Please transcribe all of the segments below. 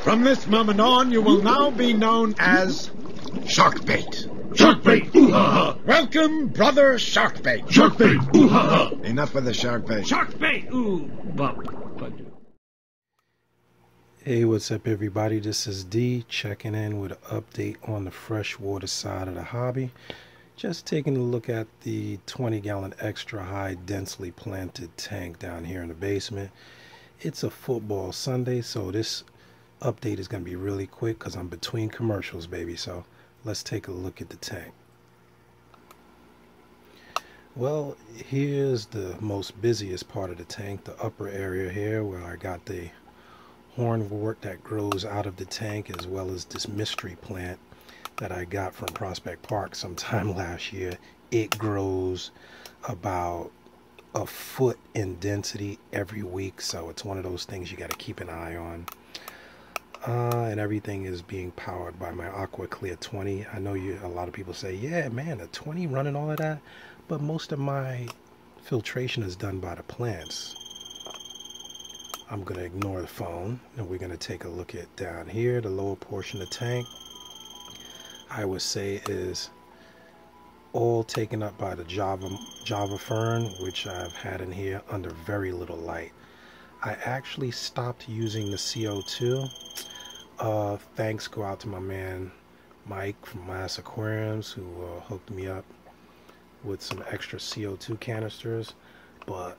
From this moment on, you will now be known as Sharkbait. Sharkbait! Ooh-ha-ha! Welcome, brother Sharkbait. Sharkbait! Ooh-ha-ha! Enough with the Sharkbait. Sharkbait! Ooh! But... Hey, what's up everybody? This is D checking in with an update on the freshwater side of the hobby. Just taking a look at the 20-gallon extra high densely planted tank down here in the basement. It's a football Sunday, so this update is going to be really quick because I'm between commercials, baby. So let's take a look at the tank. Well, here's the most busiest part of the tank, the upper area here where I got the hornwort that grows out of the tank, as well as this mystery plant that I got from Prospect Park sometime last year. It grows about a foot in density every week, so it's one of those things you got to keep an eye on. And everything is being powered by my Aqua 20. I know a lot of people say, yeah man, a 20 running all of that, but most of my filtration is done by the plants. I'm going to ignore the phone, and we're going to take a look at down here, the lower portion of the tank. I would say is all taken up by the Java fern, which I've had in here under very little light. I actually stopped using the CO2. Thanks go out to my man Mike from Mass Aquariums, who hooked me up with some extra CO2 canisters. But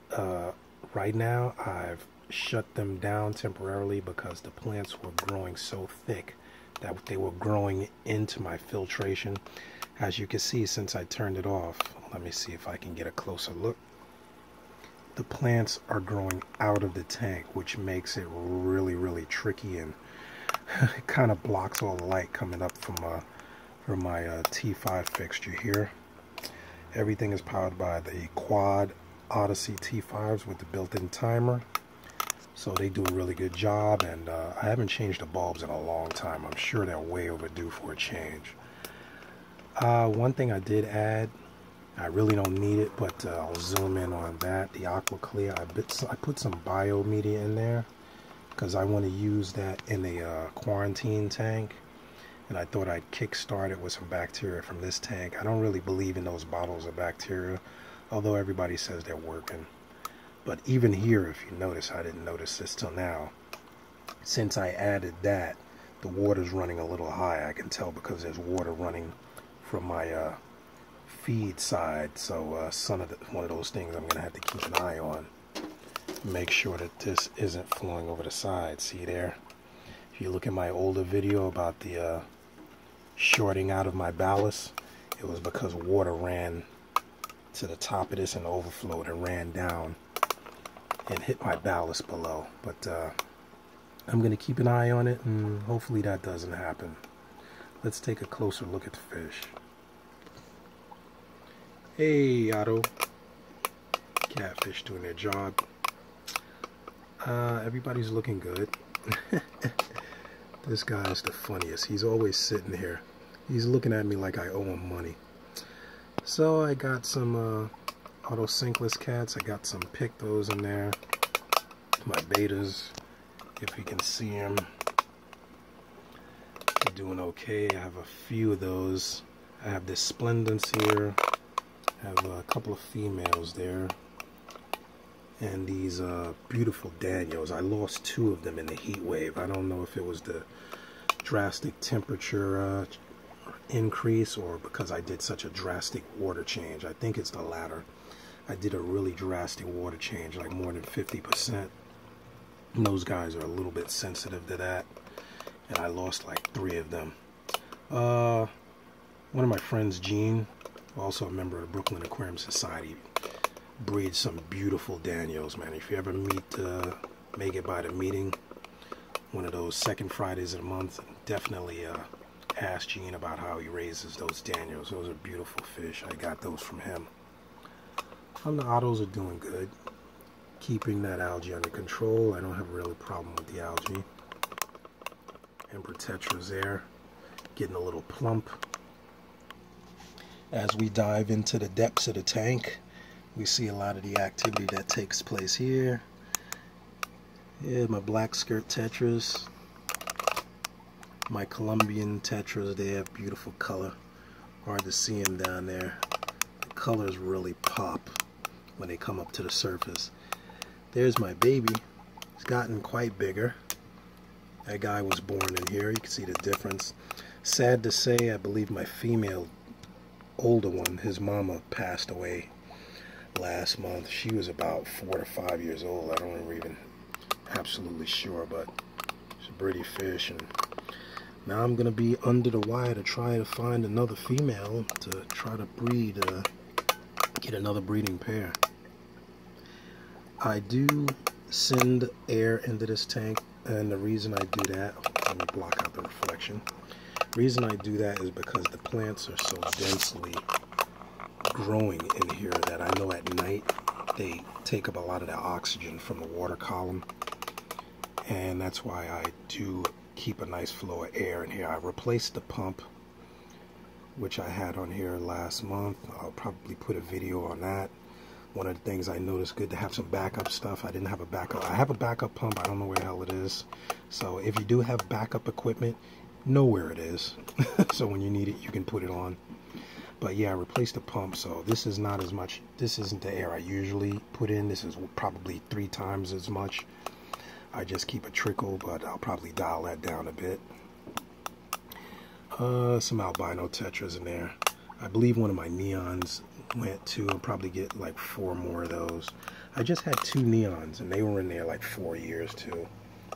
right now I've shut them down temporarily because the plants were growing so thick that they were growing into my filtration. As you can see, since I turned it off, let me see if I can get a closer look. The plants are growing out of the tank, which makes it really tricky, and it kind of blocks all the light coming up from my T5 fixture here. Everything is powered by the Quad Odyssey T5s with the built-in timer. So they do a really good job, and I haven't changed the bulbs in a long time. I'm sure they're way overdue for a change. One thing I did add, I really don't need it, but I'll zoom in on that. The Aqua Clear, I put some bio media in there because I want to use that in a quarantine tank, and I thought I'd kickstart it with some bacteria from this tank. I don't really believe in those bottles of bacteria, although everybody says they're working. But even here, if you notice, I didn't notice this till now. Since I added that, the water's running a little high. I can tell because there's water running from my feed side. So one of those things I'm going to have to keep an eye on. Make sure that this isn't flowing over the side. See there? If you look at my older video about the shorting out of my ballast, it was because water ran to the top of this and overflowed and ran down and hit my ballast below. But I'm going to keep an eye on it, and hopefully that doesn't happen. Let's take a closer look at the fish. Hey Otto. Catfish doing their job. Everybody's looking good. This guy is the funniest. He's always sitting here. He's looking at me like I owe him money. So I got some autosinkless cats. I got some pictos in there. My betas, if you can see them, they're doing okay. I have a few of those. I have this Splendence here. I have a couple of females there. And these beautiful Daniels. I lost 2 of them in the heat wave. I don't know if it was the drastic temperature increase or because I did such a drastic water change. I think it's the latter. I did a really drastic water change, like more than 50%. And those guys are a little bit sensitive to that. And I lost like 3 of them. One of my friends, Gene, also a member of the Brooklyn Aquarium Society, breeds some beautiful Daniels, man. If you ever make it by the meeting, one of those second Fridays of the month, definitely ask Gene about how he raises those Daniels. Those are beautiful fish. I got those from him. The autos are doing good. Keeping that algae under control. I don't have a real problem with the algae. Emperor Tetra's there. Getting a little plump. As we dive into the depths of the tank, we see a lot of the activity that takes place here. Yeah, my black skirt tetras. My Colombian tetras there, beautiful color. Hard to see them down there. The colors really pop when they come up to the surface. There's my baby. It's gotten quite bigger. That guy was born in here. You can see the difference. Sad to say, I believe my female, older one, his mama passed away last month. She was about 4 to 5 years old. I don't remember even absolutely sure, but it's a pretty fish. And now I'm gonna be under the wire to try to find another female to try to breed, get another breeding pair. I do send air into this tank, and the reason I do that, let me block out the reflection. The reason I do that is because the plants are so densely growing in here that I know at night they take up a lot of the oxygen from the water column, and that's why I do keep a nice flow of air in here. I replaced the pump, which I had on here last month. I'll probably put a video on that. One of the things I noticed, good to have some backup stuff. I didn't have a backup. I have a backup pump. I don't know where the hell it is. So if you do have backup equipment, know where it is. So when you need it, you can put it on. But yeah, I replaced the pump. So this is not as much. This isn't the air I usually put in. This is probably 3 times as much. I just keep a trickle, but I'll probably dial that down a bit. Some albino tetras in there. I believe one of my neons went to. I'll probably get like 4 more of those. I just had 2 neons and they were in there like 4 years too.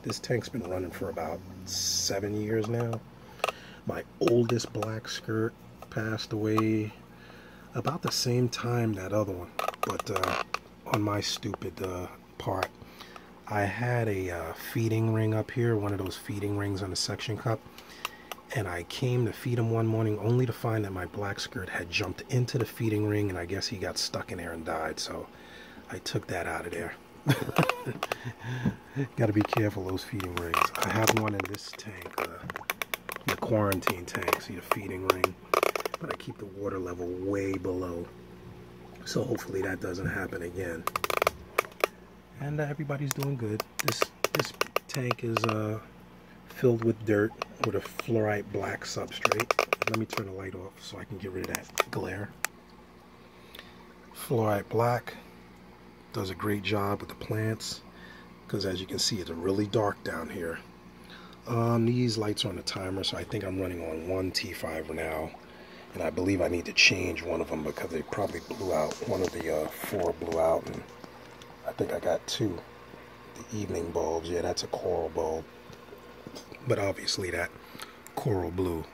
This tank's been running for about 7 years now. My oldest black skirt passed away about the same time that other one, but on my stupid part, I had a feeding ring up here, one of those feeding rings on the suction cup, and I came to feed him one morning only to find that my black skirt had jumped into the feeding ring, and I guess he got stuck in there and died, so I took that out of there. Got to be careful, those feeding rings. I have one in this tank, the quarantine tank, see the feeding ring, but I keep the water level way below, so hopefully that doesn't happen again. And everybody's doing good. This tank is filled with dirt with a fluorite black substrate. Let me turn the light off so I can get rid of that glare. Fluorite black does a great job with the plants because, as you can see, it's really dark down here. These lights are on the timer, so I think I'm running on 1 T5 now, and I believe I need to change one of them because they probably blew out. One of the 4 blew out, and I think I got 2. The evening bulbs, yeah, that's a coral bulb. But obviously that coral blue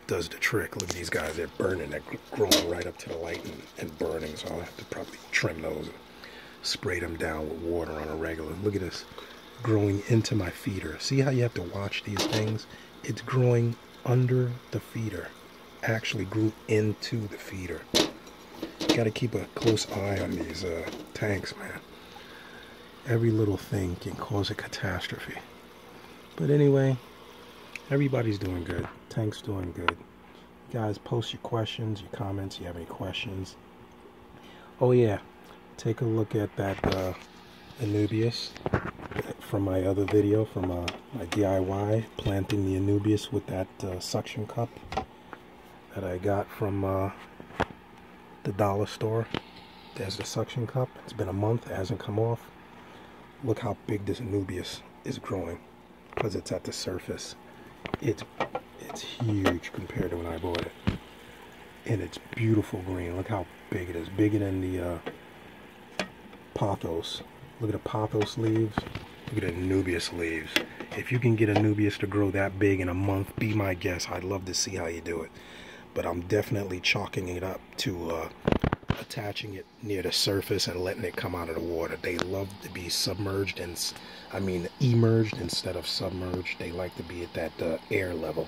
does the trick. Look at these guys, they're burning. They're growing right up to the light and burning. So I'll have to probably trim those and spray them down with water on a regular. Look at this, growing into my feeder. See how you have to watch these things? It's growing under the feeder. Actually grew into the feeder. Got to keep a close eye on these tanks, man. Every little thing can cause a catastrophe. But anyway, everybody's doing good. Tank's doing good. Guys, post your questions, your comments. You have any questions? Oh yeah, take a look at that Anubias from my other video, from my DIY planting the Anubias with that suction cup that I got from the dollar store. There's the suction cup. It's been a month. It hasn't come off. Look how big this Anubias is growing because it's at the surface. It's huge compared to when I bought it, and it's beautiful green. Look how big it is, bigger than the pothos. Look at the pothos leaves. Look at the Anubias leaves. If you can get Anubias to grow that big in a month, be my guest. I'd love to see how you do it. But I'm definitely chalking it up to attaching it near the surface and letting it come out of the water. They love to be submerged, and emerged instead of submerged. They like to be at that air level.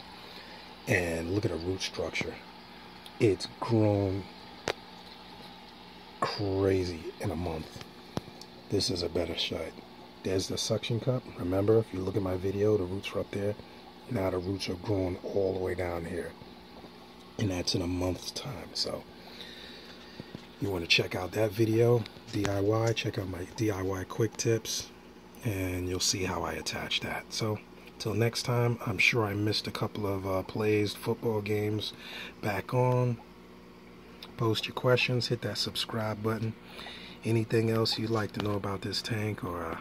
And look at the root structure. It's grown crazy in a month. This is a better shot. There's the suction cup. Remember, if you look at my video, the roots are up there. Now the roots are growing all the way down here, and that's in a month's time. So you want to check out that video, DIY, check out my DIY quick tips, and you'll see how I attach that. So Till next time, I'm sure I missed a couple of plays, football games back on. Post your questions, hit that subscribe button. Anything else you'd like to know about this tank, or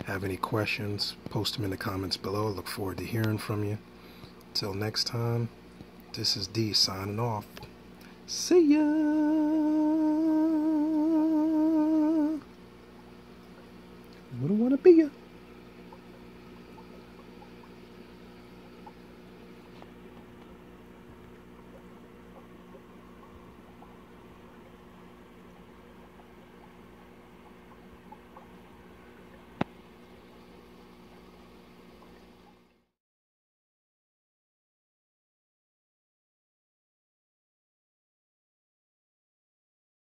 have any questions, post them in the comments below. Look forward to hearing from you. Till next time, this is D signing off. See ya! Wouldn't want to be ya.